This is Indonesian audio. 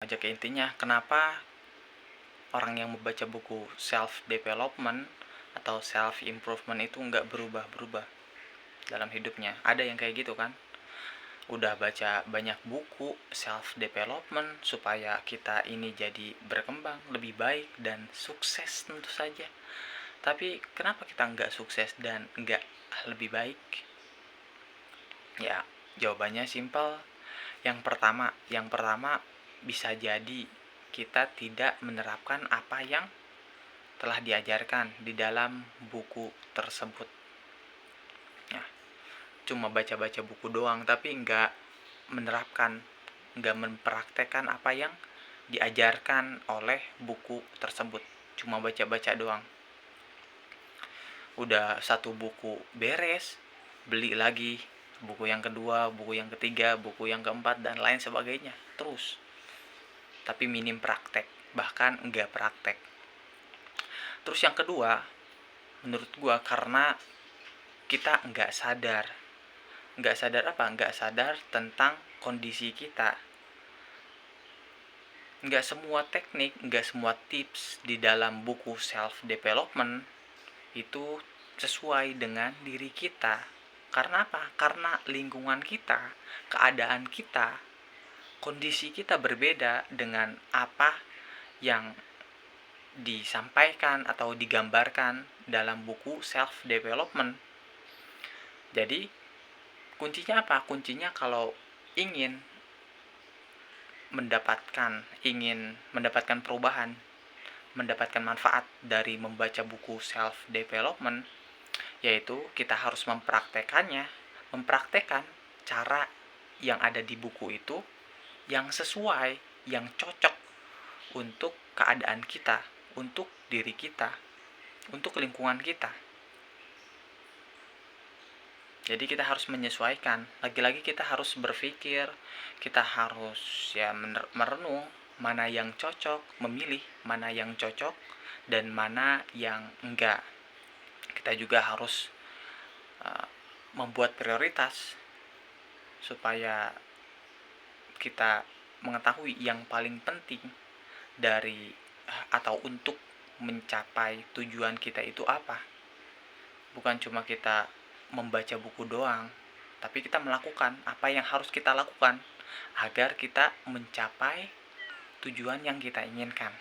aja ke intinya. Kenapa orang yang membaca buku self development atau self improvement itu nggak berubah-berubah dalam hidupnya? Ada yang kayak gitu kan, udah baca banyak buku self development supaya kita ini jadi berkembang lebih baik dan sukses tentu saja. Tapi kenapa kita nggak sukses dan nggak lebih baik? Ya, jawabannya simpel. Yang pertama bisa jadi kita tidak menerapkan apa yang telah diajarkan di dalam buku tersebut. Nah, cuma baca-baca buku doang tapi nggak menerapkan, nggak mempraktekkan apa yang diajarkan oleh buku tersebut. Cuma baca-baca doang. Udah satu buku beres, beli lagi buku yang kedua, buku yang ketiga, buku yang keempat, dan lain sebagainya terus. Tapi minim praktek, bahkan enggak praktek. Terus yang kedua, menurut gua karena kita enggak sadar. Enggak sadar apa? Enggak sadar tentang kondisi kita. Enggak semua teknik, enggak semua tips di dalam buku self development itu sesuai dengan diri kita. Karena apa? Karena lingkungan kita, keadaan kita, kondisi kita berbeda dengan apa yang disampaikan atau digambarkan dalam buku self development. Jadi kuncinya apa? Kuncinya kalau ingin mendapatkan perubahan, mendapatkan manfaat dari membaca buku self development, yaitu kita harus mempraktekkan cara yang ada di buku itu yang sesuai, yang cocok untuk keadaan kita, untuk diri kita, untuk lingkungan kita. Jadi kita harus menyesuaikan. Lagi-lagi kita harus berpikir, kita harus merenung mana yang cocok, memilih mana yang cocok dan mana yang enggak. Kita juga harus membuat prioritas supaya kita mengetahui yang paling penting dari atau untuk mencapai tujuan kita itu apa. Bukan cuma kita membaca buku doang, tapi kita melakukan apa yang harus kita lakukan agar kita mencapai tujuan yang kita inginkan.